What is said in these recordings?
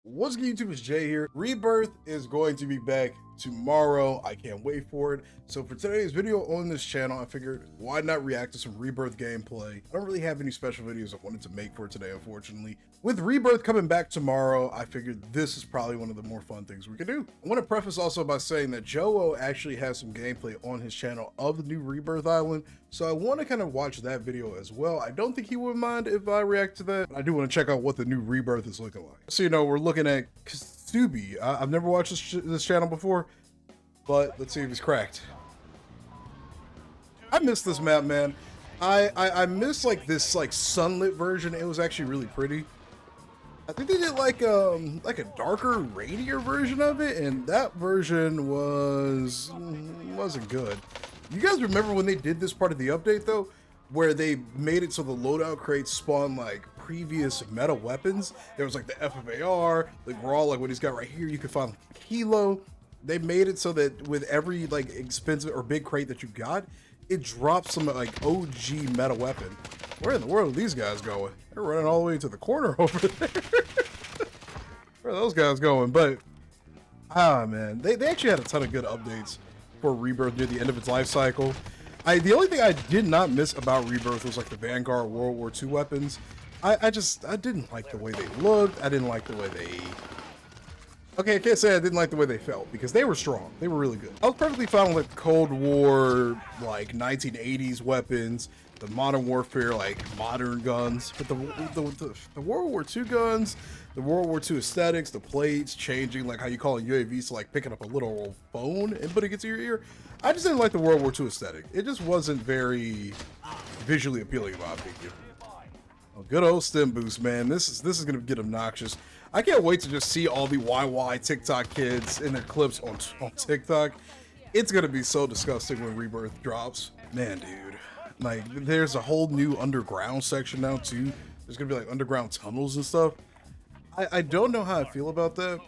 What's good, YouTube? It's Jay here. Rebirth is going to be back tomorrow. I can't wait for it. So for today's video on this channel, I figured why not react to some Rebirth gameplay. I don't really have any special videos I wanted to make for today, unfortunately. With Rebirth coming back tomorrow, I figured this is probably one of the more fun things we could do. I want to preface also by saying that Joe actually has some gameplay on his channel of the new Rebirth Island, so I want to kind of watch that video as well. I don't think he would mind if I react to that, but I do want to check out what the new Rebirth is looking like. So, you know, we're looking at Kasubi. I've never watched this channel before, but let's see if he's cracked. I miss this map, man. I miss like this like sunlit version. It was actually really pretty. I think they did like a darker, rainier version of it, and that version wasn't good. You guys remember when they did this part of the update though, where they made it so the loadout crates spawn like previous meta weapons? There was like the FFAR, like Raw, like what he's got right here. You could find like a kilo. They made it so that with every like expensive or big crate that you got, it drops some like OG meta weapon. Where in the world are these guys going? They're running all the way to the corner over there. Where are those guys going? But man, they actually had a ton of good updates for Rebirth near the end of its life cycle. The only thing I did not miss about Rebirth was like the Vanguard World War II weapons. I didn't like the way they looked. I didn't like the way they... Okay, I can't say I didn't like the way they felt, because they were strong. They were really good. I was perfectly fine with Cold War, like 1980s weapons, the Modern Warfare, like modern guns, but the World War II guns, the World War II aesthetics, the plates changing, like how you call a UAV, so like picking up a little phone and putting it to your ear. I just didn't like the World War II aesthetic. It just wasn't very visually appealing in my opinion. Oh, good old stim boost, man. This is gonna get obnoxious. I can't wait to just see all the YY TikTok kids in their clips on TikTok. It's gonna be so disgusting when Rebirth drops. Man, dude. Like, there's a whole new underground section now, too. There's gonna be, like, underground tunnels and stuff. I don't know how I feel about that.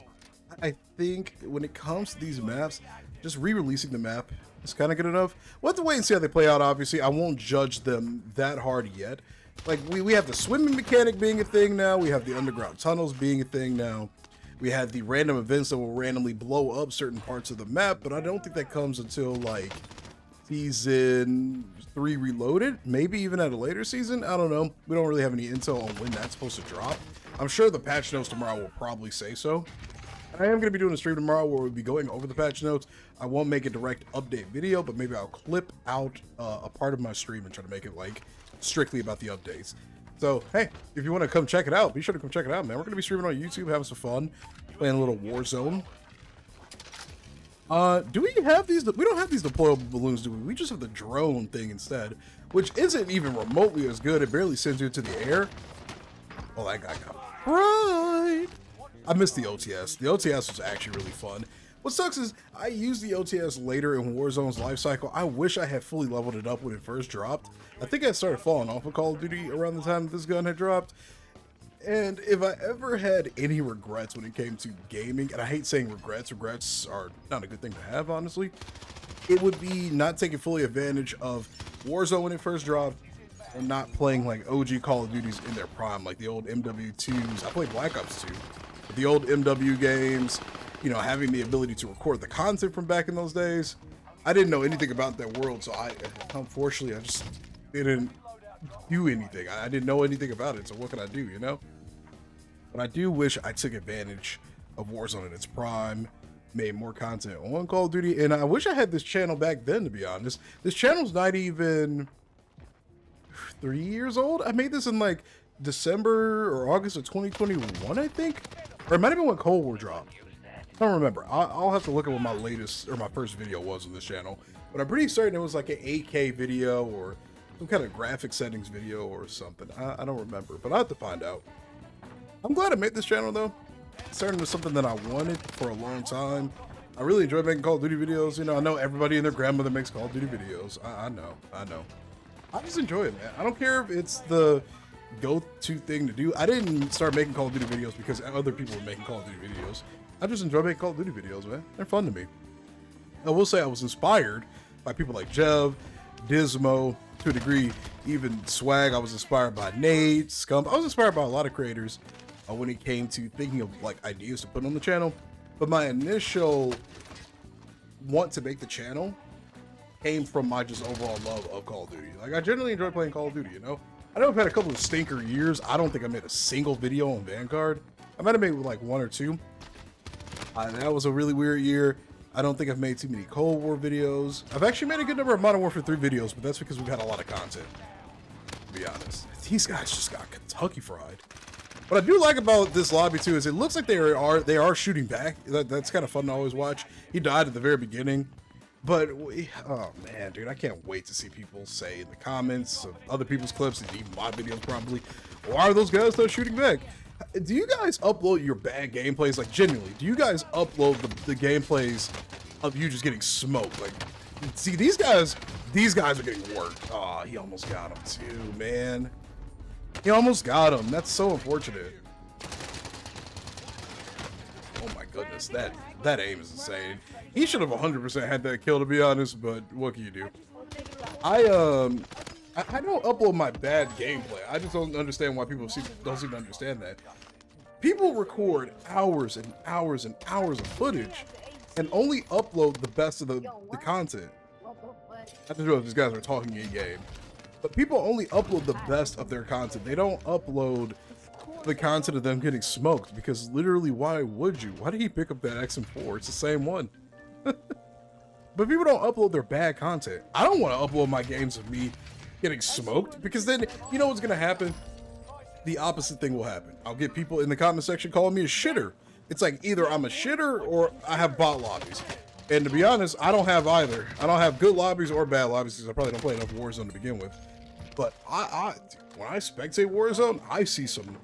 I think when it comes to these maps, just re-releasing the map is kind of good enough. We'll have to wait and see how they play out, obviously. I won't judge them that hard yet. Like, we have the swimming mechanic being a thing now. We have the underground tunnels being a thing now. We have the random events that will randomly blow up certain parts of the map, but I don't think that comes until, like, Season 3 Reloaded. Maybe even at a later season. I don't know. We don't really have any intel on when that's supposed to drop. I'm sure the patch notes tomorrow will probably say so. I am going to be doing a stream tomorrow where we'll be going over the patch notes. I won't make a direct update video, but maybe I'll clip out a part of my stream and try to make it, like, strictly about the updates. So hey, if you want to come check it out, be sure to come check it out, man. We're gonna be streaming on YouTube, having some fun, playing a little warzone. Do we have these? We don't have these deployable balloons, do we? We just have the drone thing instead, which isn't even remotely as good. It barely sends you into the air. Oh, that guy got right. I missed the OTS. The OTS was actually really fun. What sucks is I used the OTS later in Warzone's life cycle. I wish I had fully leveled it up when it first dropped. I think I started falling off of Call of Duty around the time this gun had dropped. And if I ever had any regrets when it came to gaming, and I hate saying regrets, regrets are not a good thing to have, honestly, it would be not taking fully advantage of Warzone when it first dropped and not playing like OG Call of Duties in their prime, like the old MW2s. I played Black Ops 2, but the old MW games, you know, having the ability to record the content from back in those days. I didn't know anything about that world, so unfortunately, I just didn't do anything. I didn't know anything about it, so what can I do, you know? But I do wish I took advantage of Warzone in its prime, made more content on Call of Duty, and I wish I had this channel back then, to be honest. This channel's not even 3 years old. I made this in like December or August of 2021, I think? Or it might have been when Cold War dropped. I don't remember. I'll have to look at what my latest or my first video was on this channel, but I'm pretty certain it was like an 8K video or some kind of graphic settings video or something. I don't remember, but I'll have to find out. I'm glad I made this channel though. It's starting to something that I wanted for a long time. I really enjoy making Call of Duty videos. You know, I know everybody and their grandmother makes Call of Duty videos. I know. I just enjoy it, man. I don't care if it's the go-to thing to do. I didn't start making Call of Duty videos because other people were making Call of Duty videos. I just enjoy making Call of Duty videos, man. They're fun to me. I will say I was inspired by people like Jev, Dismo, to a degree, even Swag. I was inspired by Nate, Scump. I was inspired by a lot of creators when it came to thinking of like ideas to put on the channel. But my initial want to make the channel came from my just overall love of Call of Duty. Like, I generally enjoy playing Call of Duty, you know? I know I've had a couple of stinker years. I don't think I made a single video on Vanguard. I might have made like 1 or 2. That was a really weird year. I don't think I've made too many Cold War videos. I've actually made a good number of Modern Warfare 3 videos, but that's because we've had a lot of content, to be honest. These guys just got Kentucky fried. What I do like about this lobby too is it looks like they are shooting back. That's kind of fun to always watch. He died at the very beginning, but oh man, dude, I can't wait to see people say in the comments of other people's clips and even my videos probably, why are those guys still shooting back? Do you guys upload your bad gameplays? Like, genuinely, do you guys upload the gameplays of you just getting smoked? Like, see, these guys are getting worked. Oh, he almost got him too, man. He almost got him. That's so unfortunate. Oh my goodness, that aim is insane. He should have 100% had that kill, to be honest, but what can you do? I don't upload my bad gameplay. I just don't understand why people don't seem to understand that. People record hours and hours and hours of footage and only upload the best of the content. I don't know if these guys are talking in game, but people only upload the best of their content. They don't upload the content of them getting smoked, because literally, why would you? Why did he pick up that XM4? It's the same one. But people don't upload their bad content. I don't want to upload my games of me getting smoked, because then you know what's gonna happen? The opposite thing will happen. I'll get people in the comment section calling me a shitter. It's like either I'm a shitter or I have bot lobbies. And to be honest, I don't have either. I don't have good lobbies or bad lobbies, because I probably don't play enough Warzone to begin with. But when I spectate Warzone, I see some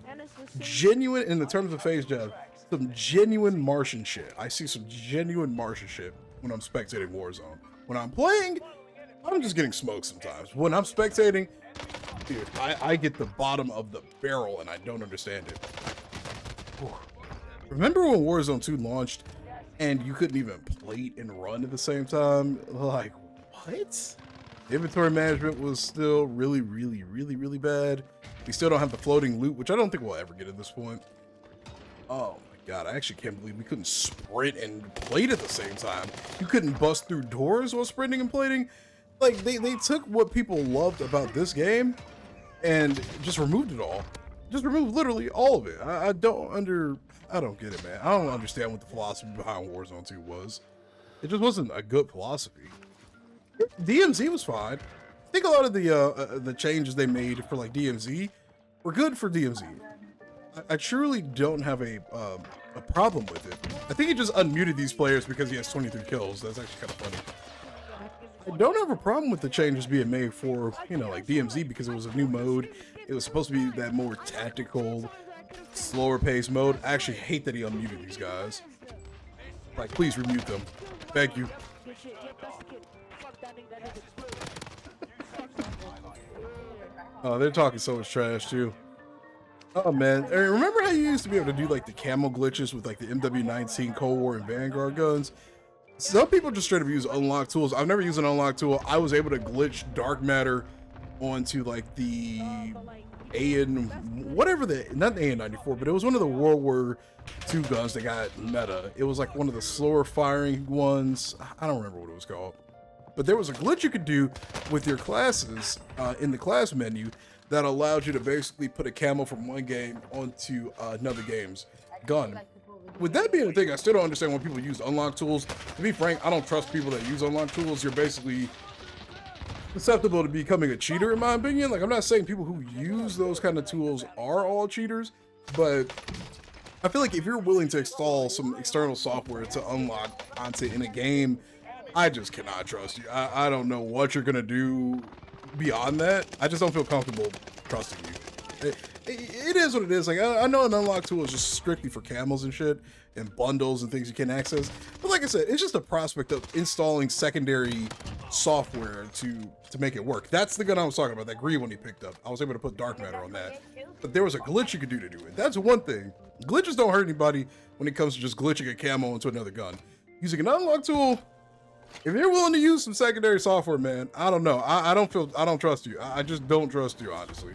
genuine, in the terms of phase jab, some genuine Martian shit. I see some genuine Martian shit when I'm spectating Warzone. When I'm playing, I'm just getting smoked sometimes. When I'm spectating, dude, I get the bottom of the barrel and I don't understand it. Whew. Remember when Warzone 2 launched and you couldn't even plate and run at the same time? Like, what? Inventory management was still really, really, really, really bad. We still don't have the floating loot, which I don't think we'll ever get at this point. Oh my god, I actually can't believe we couldn't sprint and plate at the same time. You couldn't bust through doors while sprinting and plating. Like, they took what people loved about this game and just removed it all. Just removed literally all of it. I don't get it, man. I don't understand what the philosophy behind Warzone 2 was. It just wasn't a good philosophy. DMZ was fine. I think a lot of the changes they made for like DMZ were good for DMZ. I truly don't have a problem with it. I think he just unmuted these players because he has 23 kills. That's actually kind of funny. I don't have a problem with the changes being made for, you know, like DMZ, because it was a new mode. It was supposed to be that more tactical, slower paced mode. I actually hate that he unmuted these guys. Like, please remute them. Thank you. Oh, they're talking so much trash too. Oh man, remember how you used to be able to do like the camo glitches with like the MW19 Cold War and Vanguard guns? Some people just straight up use unlock tools. I've never used an unlock tool. I was able to glitch dark matter onto like the AN, whatever not the AN-94, but it was one of the World War II guns that got meta. It was like one of the slower firing ones. I don't remember what it was called. But there was a glitch you could do with your classes in the class menu that allowed you to basically put a camo from one game onto another game's gun. With that being the thing, I still don't understand when people use unlock tools. To be frank, I don't trust people that use unlock tools. You're basically susceptible to becoming a cheater, in my opinion. Like, I'm not saying people who use those kind of tools are all cheaters, but I feel like if you're willing to install some external software to unlock content in a game, I just cannot trust you. I don't know what you're gonna do beyond that. I just don't feel comfortable trusting you. It is what it is. Like, I know an unlock tool is just strictly for camos and shit and bundles and things you can access. But like I said, it's just a prospect of installing secondary software to make it work. That's the gun I was talking about, that green one he picked up. I was able to put dark matter on that. But there was a glitch you could do to do it. That's one thing. Glitches don't hurt anybody when it comes to just glitching a camo into another gun. Using an unlock tool, if you're willing to use some secondary software, man, I don't know. I don't trust you. I just don't trust you, honestly.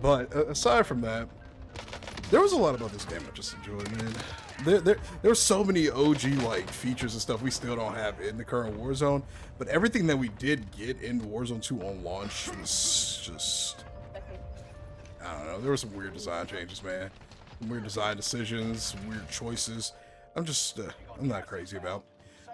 But aside from that, There was a lot about this game I just enjoyed, man. There were so many OG like features and stuff we still don't have in the current Warzone, but everything that we did get in Warzone 2 on launch was just, I don't know. There were some weird design changes, man. Some weird design decisions, weird choices. I'm not crazy about.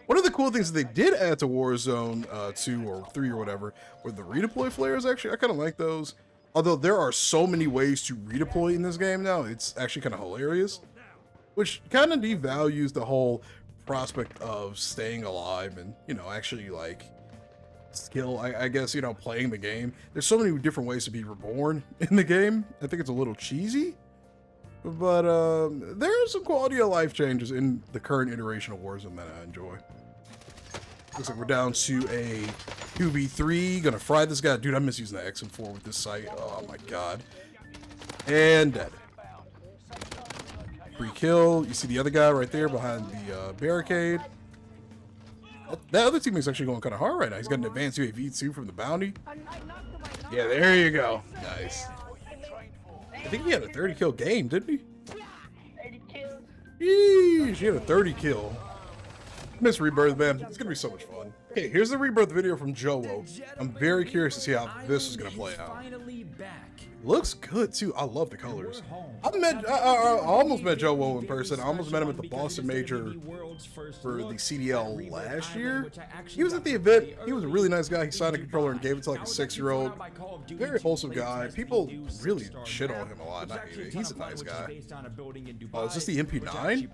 One of the cool things that they did add to Warzone 2 or 3 or whatever were the redeploy flares. Actually, I kind of like those. Although there are so many ways to redeploy in this game now, it's actually kind of hilarious. Which kind of devalues the whole prospect of staying alive and, you know, actually like skill, I guess, you know, playing the game. There's so many different ways to be reborn in the game. I think it's a little cheesy. But there are some quality of life changes in the current iteration of Warzone that I enjoy. Looks like we're down to a 2v3. Gonna fry this guy. Dude, I miss using the XM4 with this sight. Oh my god. And dead. Free kill. You see the other guy right there behind the barricade. That other teammate's actually going kind of hard right now. He's got an advanced UAV too from the bounty. Yeah, there you go. Nice. I think he had a 30 kill game, didn't he? 30 kills. Yeesh, he had a 30 kill. Miss Rebirth, man. It's gonna be so much fun. Okay, here's the Rebirth video from Joe. I'm very curious to see how this is gonna play out. Looks good too. I love the colors. I almost met Joe in person. I almost met him at the Boston Major for the CDL last year. He was at the event. He was a really nice guy. He signed a controller and gave it to like a 6-year-old. Very wholesome guy. People really shit on him a lot. Not hate it. He's a nice guy. Oh, is this the MP9?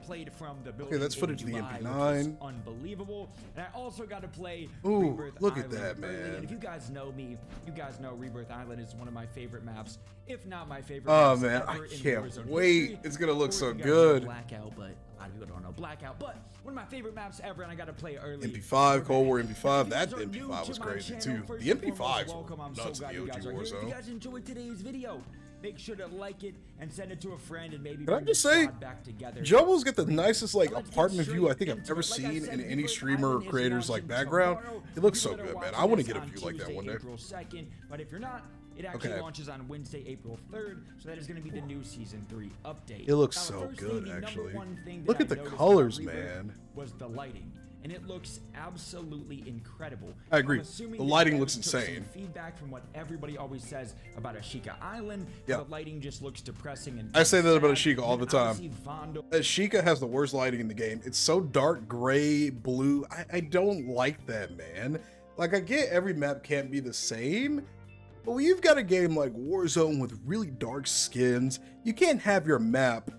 Okay, that's footage of the MP9. Unbelievable. And I also got to play Ooh, Rebirth look at Island that, early. man. And if you guys know me, you guys know Rebirth Island is one of my favorite maps, if not my favorite. Oh maps man, ever I in can't Warzone wait. history. It's gonna look Or so if you guys know good. Blackout, but a lot of people don't know Blackout. But one of my favorite maps ever, and I got to play early. MP5, Cold War MP5. If That you guys are new MP5 was to my crazy channel, too. first The and foremost, MP5's welcome. I'm nuts so in glad the you OG guys are here. If you Warzone. guys enjoyed today's video, make sure to like it and send it to a friend and maybe Can I bring just the say, squad back together. Joel's got the nicest like Let's get apartment view I straight think I've into ever it. Like I seen said, in any Rebirth streamer Island is creator's like launching background. tomorrow. It looks You so better good, man. watch I want to this get a on view like that Tuesday, one day. April 2nd, but if you're not, it actually Okay. launches on Wednesday, April 3rd, so that is going to be the new Season 3 update. It looks Now, the so first good, thing, the number actually. one thing that Look I at the noticed colors, about Rebirth man. was the lighting, and it looks absolutely incredible. I agree. I'm assuming The that lighting devs looks took some insane. Feedback from what everybody always says about Ashika Island. Yeah. The lighting just looks depressing and I say that about sad. Ashika all the And time. obviously Vondo Ashika has the worst lighting in the game. It's so dark gray, blue. I don't like that, man. Like, I get every map can't be the same, but when you've got a game like Warzone with really dark skins, you can't have your map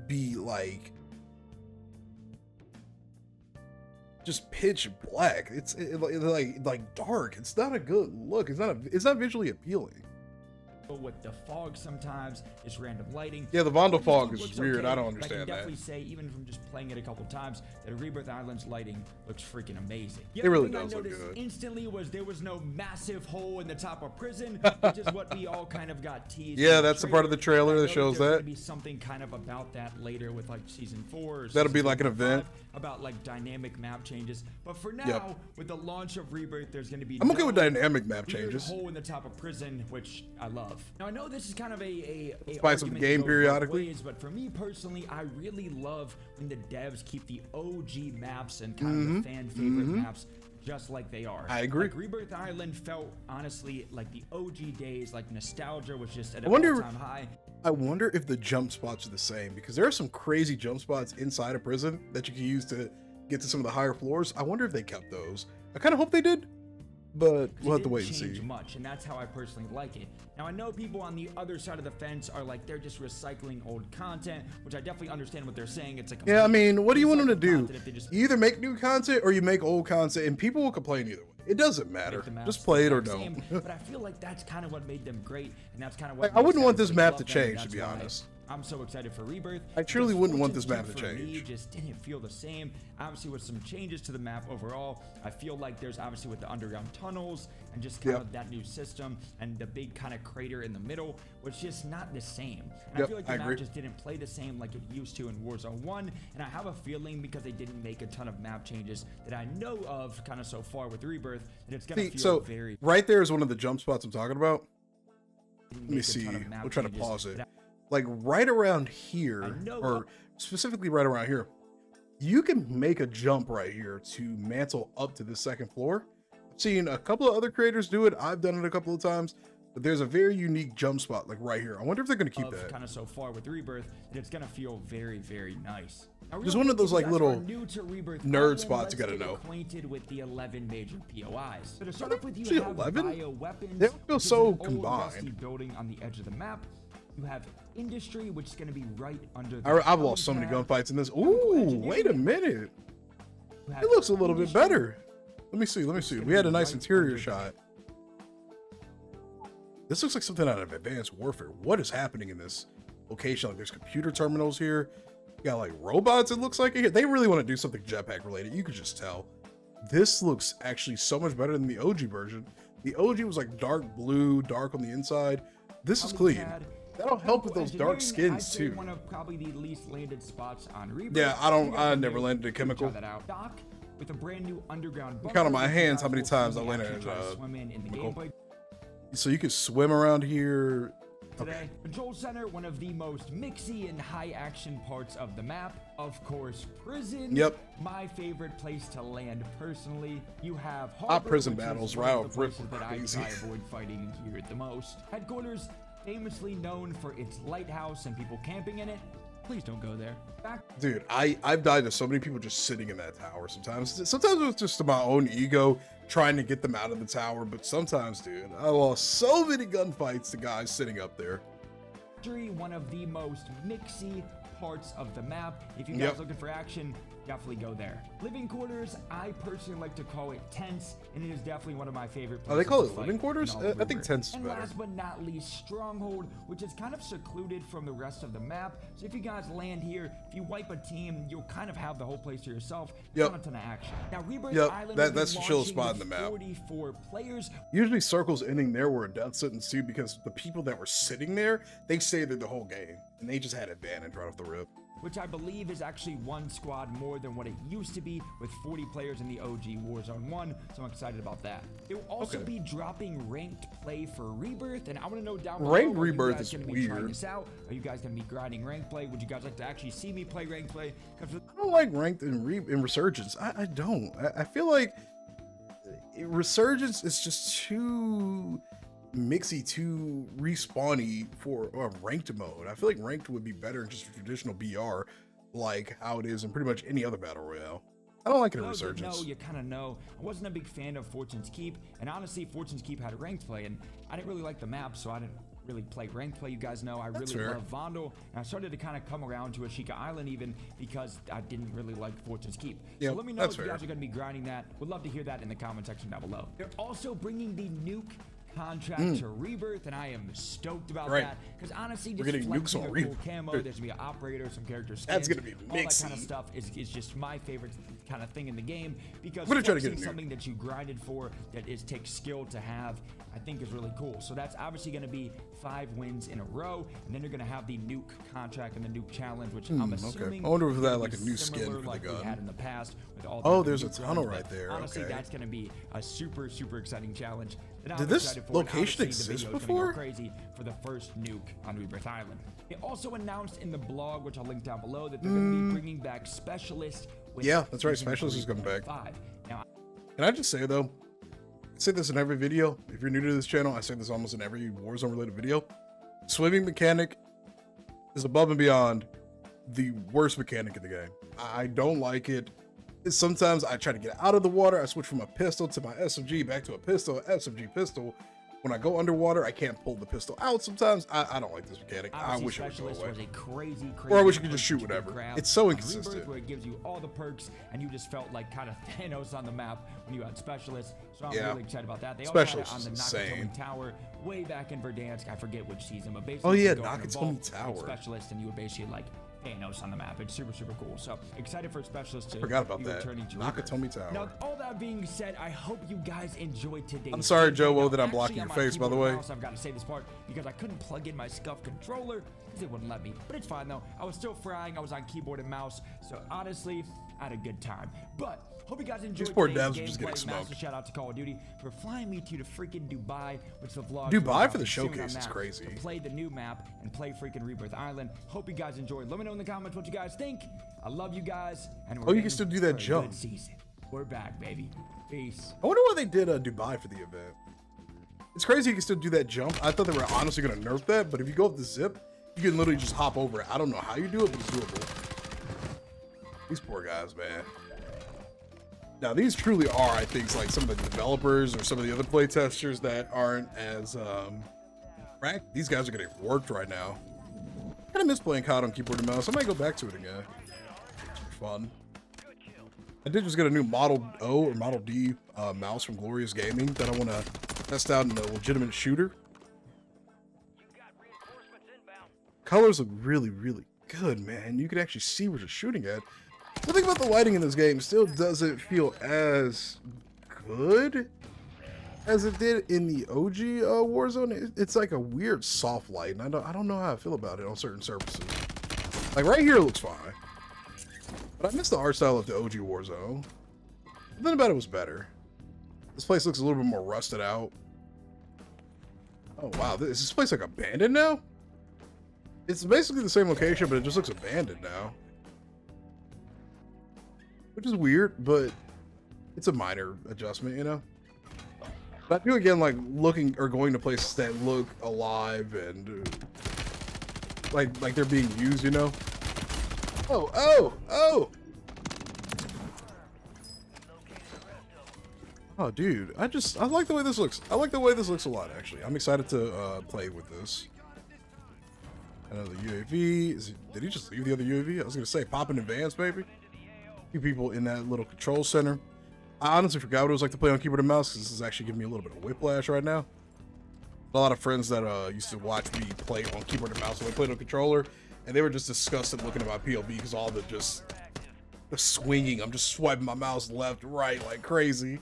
be like just pitch black. It's like dark. It's not a good look. It's not visually appealing. with the fog sometimes, it's random lighting. Yeah, the Vondo It fog looks is weird. I don't but understand I can that. definitely say, even from just playing it a couple times, that Rebirth Island's lighting looks freaking amazing. It really The other does thing I look noticed good. instantly was there was no massive hole in the top of prison, which is what we all kind of got teased. Yeah, in that's the part of the trailer I that know shows there's that. gonna be something kind of about that later with like season 4. Or That'll be season like an 5, event. about like dynamic map changes. But for now, Yep. with the launch of Rebirth, there's going to be I'm okay no with dynamic map weird changes. hole in the top of prison, which I love. Now I know this is kind of a Spice up the argument game that goes both periodically. ways, but for me personally, I really love when the devs keep the OG maps and kind of the fan favorite maps just like they are. I agree. Like Rebirth Island felt honestly like the OG days, like nostalgia was just at I an wonder- all-time high. I wonder if the jump spots are the same, because there are some crazy jump spots inside a prison that you can use to get to some of the higher floors. I wonder if they kept those. I kind of hope they did, but we'll have to Didn't wait and change see. much, and that's how I personally like it. Now I know people on the other side of the fence are like they're just recycling old content, which I definitely understand what they're saying. It's like Yeah, I mean, what do you want them to do? content if they just You either make new content or you make old content, and people will complain either way. It doesn't matter. make the maps Just play it or the same, don't. but I feel like that's kind of what made them great, and that's kind of what I wouldn't makes want this everybody map to love them, and change, to that's be why honest. I'm so excited for Rebirth. I truly because wouldn't want Fortune's this map to for me change. just didn't feel the same. Obviously, with some changes to the map overall, I feel like there's obviously with the underground tunnels and just kind Yep. of that new system and the big kind of crater in the middle was just not the same. And Yep, I feel like the I map agree. just didn't play the same like it used to in Warzone 1. And I have a feeling because they didn't make a ton of map changes that I know of kind of so far with Rebirth that it's gonna See, feel so very. right there is one of the jump spots I'm talking about. didn't Let me make a see. ton of map We'll try to changes pause it. that like right around here, or specifically right around here, you can make a jump right here to mantle up to the second floor. I've seen a couple of other creators do it. I've done it a couple of times, but there's a very unique jump spot like right here. I wonder if they're going to keep that. Kind of so far with Rebirth, and it's going to feel very, very nice. There's one of those like little Rebirth nerd spots you got to know. Acquainted with the 11 major POIs. So to start off with, you have 11? bioweapons. They feel so old, combined. rusty building on the edge of the map. You have industry, which is going to be right under the I've lost so many gunfights in this. Ooh, wait a minute. It looks a little bit better. Let me see. We had a nice interior shot. This looks like something out of Advanced Warfare. What is happening in this location? Like, there's computer terminals here. You got like robots, it looks like here. They really want to do something jetpack related. You could just tell. This looks actually so much better than the OG version. The OG was like dark blue, dark on the inside. This is clean. That'll help with those dark skins too. One of probably the least landed spots on Rebirth. Yeah, I never landed a chemical. Dock with a brand new underground bunker. Count on my hands how many times I landed so you can swim around here. Today, Control Center, one of the most mixy and high action parts of the map. Of course, prison. Yep. My favorite place to land personally. You have prison battles, right? That I avoid fighting here the most. Headquarters, famously known for its lighthouse and people camping in it. Please don't go there. Dude, I've died to so many people just sitting in that tower sometimes. Sometimes it's just my own ego trying to get them out of the tower, but sometimes, dude, I lost so many gunfights to guys sitting up there. One of the most mixy parts of the map. If you guys looking for action, definitely go there. Living quarters, I personally like to call it tents, and it is definitely one of my favorite places. Oh, they call it living quarters? I think tents is and better. Last but not least, Stronghold, which is kind of secluded from the rest of the map. So if you guys land here, if you wipe a team, you'll kind of have the whole place to yourself. Not a ton of action. Now, Rebirth Island, that's the chill spot in the map. 44 players. Usually circles ending there were a death sentence too, because the people that were sitting there, they stayed there the whole game, and they just had advantage right off the rip. Which I believe is actually one squad more than what it used to be, with 40 players in the OG Warzone 1, so I'm excited about that. It will also be dropping ranked play for Rebirth, and I want to know down below, ranked Rebirth is weird. Trying this out? Are you guys going to be grinding ranked play? Would you guys like to actually see me play ranked play? I don't like ranked in Resurgence. I don't. I feel like Resurgence is just too mixy, too respawny for a ranked mode. I feel like ranked would be better in just a traditional BR, like how it is in pretty much any other battle royale. I don't like it in Resurgence. You kind of know. I wasn't a big fan of Fortune's Keep, and honestly, Fortune's Keep had a ranked play, and I didn't really like the map, so I didn't really play ranked play. You guys know I really love Vondel, and I started to kind of come around to Ashika Island even because I didn't really like Fortune's Keep. So let me know if you guys are going to be grinding that. Would love to hear that in the comment section down below. They're also bringing the nuke contract to Rebirth, and I am stoked about that, because honestly, just getting nukes on cool camo, there's gonna be an operator, some character skins, that's gonna be mixy. All that kind of stuff is just my favorite kind of thing in the game, because I'm gonna try to get something that you grinded for that takes skill to have, I think is really cool. So that's obviously going to be 5 wins in a row, and then you're going to have the nuke contract and the nuke challenge, which I'm assuming. I wonder if that like a new skin for the gun. We had in the past with all there's a tunnel right there. Honestly, that's going to be a super exciting challenge. Did this location exist before? Crazy for the first nuke on Rebirth Island. They also announced in the blog, which I'll link down below, that they're going to be bringing back Specialist. Yeah, that's right. Specialist is coming back. Now, can I just say though, I say this in every video. If you're new to this channel, I say this almost in every Warzone related video. Swimming mechanic is above and beyond the worst mechanic in the game. I don't like it. Sometimes I try to get out of the water. I switch from a pistol to my SMG, back to a pistol, SMG pistol. When I go underwater, I can't pull the pistol out sometimes. I don't like this mechanic. I wish it would go away. Was a crazy, or I wish you could just shoot whatever. It's so inconsistent. Rebirth, where it gives you all the perks, and you just felt like kind of Thanos on the map when you had Specialist. So I'm really excited about that. They also had it on the Nakatomi Tower way back in Verdansk. I forget which season, but basically, Nakatomi Tower. Specialist, and you would basically like Thanos on the map. It's super, super cool. So excited for Specialist to Forgot about be that. returning to Nakatomi Tower. Now, all that being said, I hope you guys enjoyed today's I'm sorry, video. Joe, Now, that I'm actually, blocking on your my face, by the keyboard and way. mouse, I've got to say this part because I couldn't plug in my SCUF controller because it wouldn't let me. But it's fine, though. I was still frying. I was on keyboard and mouse. So honestly, I had a good time. But hope you guys enjoyed These poor today's devs are just getting gameplay. smoked. Massive shout out to Call of Duty for flying me to the freaking Dubai, which the vlog Dubai for the showcase is crazy. to play the new map and play freaking Rebirth Island. Hope you guys enjoyed. Let me know in the comments what you guys think. I love you guys, and we're you can still do that jump. season. We're back, baby. Peace. I wonder why they did Dubai for the event. It's crazy you can still do that jump. I thought they were honestly going to nerf that, but if you go up the zip, you can literally just hop over it. I don't know how you do it, but it's doable. These poor guys, man. Now, these truly are, I think, like some of the developers or some of the other playtesters that aren't as ranked. These guys are getting worked right now. I kind of miss playing COD on keyboard and mouse. I might go back to it again. It's fun. I did just get a new Model O or Model D mouse from Glorious Gaming that I want to test out in a legitimate shooter. Colors look really, really good, man. You can actually see what you're shooting at. The thing about the lighting in this game still doesn't feel as good as it did in the OG Warzone. It's like a weird soft light, and I don't know how I feel about it on certain surfaces. Like right here, it looks fine, but I miss the art style of the OG Warzone. Something about it was better. This place looks a little bit more rusted out. Oh wow, is this place like abandoned now? It's basically the same location, but it just looks abandoned now. Which is weird, but it's a minor adjustment, you know? But I do, again, like looking or going to places that look alive and like they're being used, you know? Oh! Oh, dude, I like the way this looks. I like the way this looks a lot, actually. I'm excited to play with this. Another UAV. Did he just leave the other UAV? I was gonna say, pop in advance, maybe. Few people in that little control center. I honestly forgot what it was like to play on keyboard and mouse, because this is actually giving me a little bit of whiplash right now. A lot of friends that used to watch me play on keyboard and mouse when I played on controller, and they were just disgusted looking at my PLB because all the swinging. I'm just swiping my mouse left, right like crazy.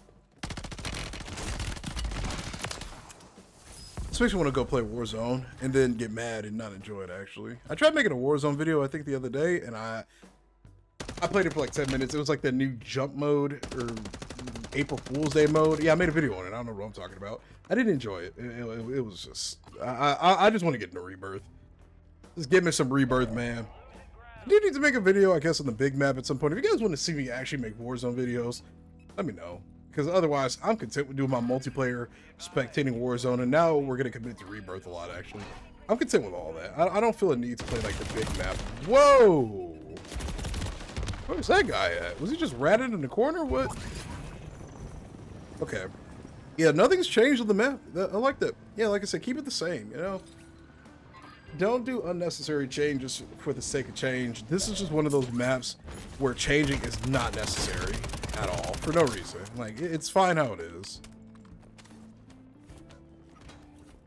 This makes me want to go play Warzone and then get mad and not enjoy it, actually. I tried making a Warzone video, I think, the other day, and I played it for like 10 minutes. It was like the new jump mode or April Fool's Day mode. Yeah, I made a video on it. I don't know what I'm talking about. I didn't enjoy it. It was just, I just want to get into Rebirth. Just give me some Rebirth, man. I do need to make a video, I guess, on the big map at some point. If you guys want to see me actually make Warzone videos, let me know. Because otherwise, I'm content with doing my multiplayer, spectating Warzone, and now we're going to commit to Rebirth a lot, actually. I'm content with all that. I don't feel a need to play, like, the big map. Whoa! Where's that guy at? Was he just ratted in the corner? What? Okay. Yeah, nothing's changed on the map. I like that. Yeah, like I said, keep it the same, you know? Don't do unnecessary changes for the sake of change. This is just one of those maps where changing is not necessary at all, for no reason. Like, it's fine how it is.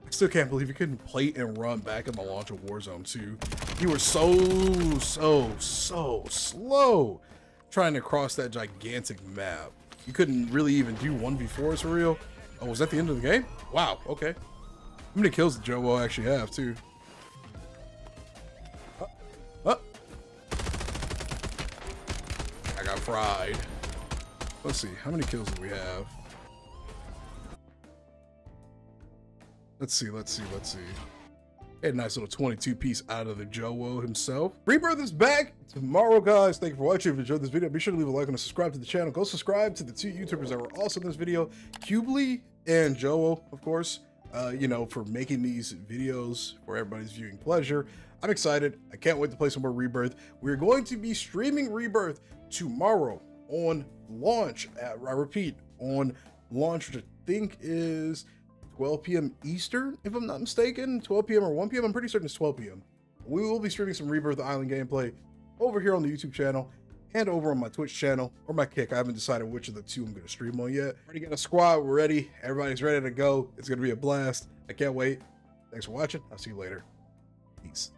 I still can't believe you couldn't plate and run back in the launch of Warzone 2. You were so slow trying to cross that gigantic map. You couldn't really even do 1v4s for real. Oh, was that the end of the game? Wow, okay. How many kills did Joe actually have, too? I got fried. Let's see, how many kills do we have? Let's see. Had a nice little 22 piece out of the Joe himself. Rebirth is back tomorrow, guys. Thank you for watching. If you enjoyed this video, be sure to leave a like and subscribe to the channel. Go subscribe to the two YouTubers that were also in this video, Cubely and Joe, of course, you know, for making these videos for everybody's viewing pleasure. I'm excited. I can't wait to play some more Rebirth. We're going to be streaming Rebirth tomorrow on launch. I repeat, on launch, which I think is 12 p.m. Eastern, if I'm not mistaken. 12 p.m. or 1 p.m. I'm pretty certain it's 12 p.m. We will be streaming some Rebirth Island gameplay over here on the YouTube channel and over on my Twitch channel or my Kick. I haven't decided which of the two I'm going to stream on yet. Already got a squad. We're ready. Everybody's ready to go. It's going to be a blast. I can't wait. Thanks for watching. I'll see you later. Peace.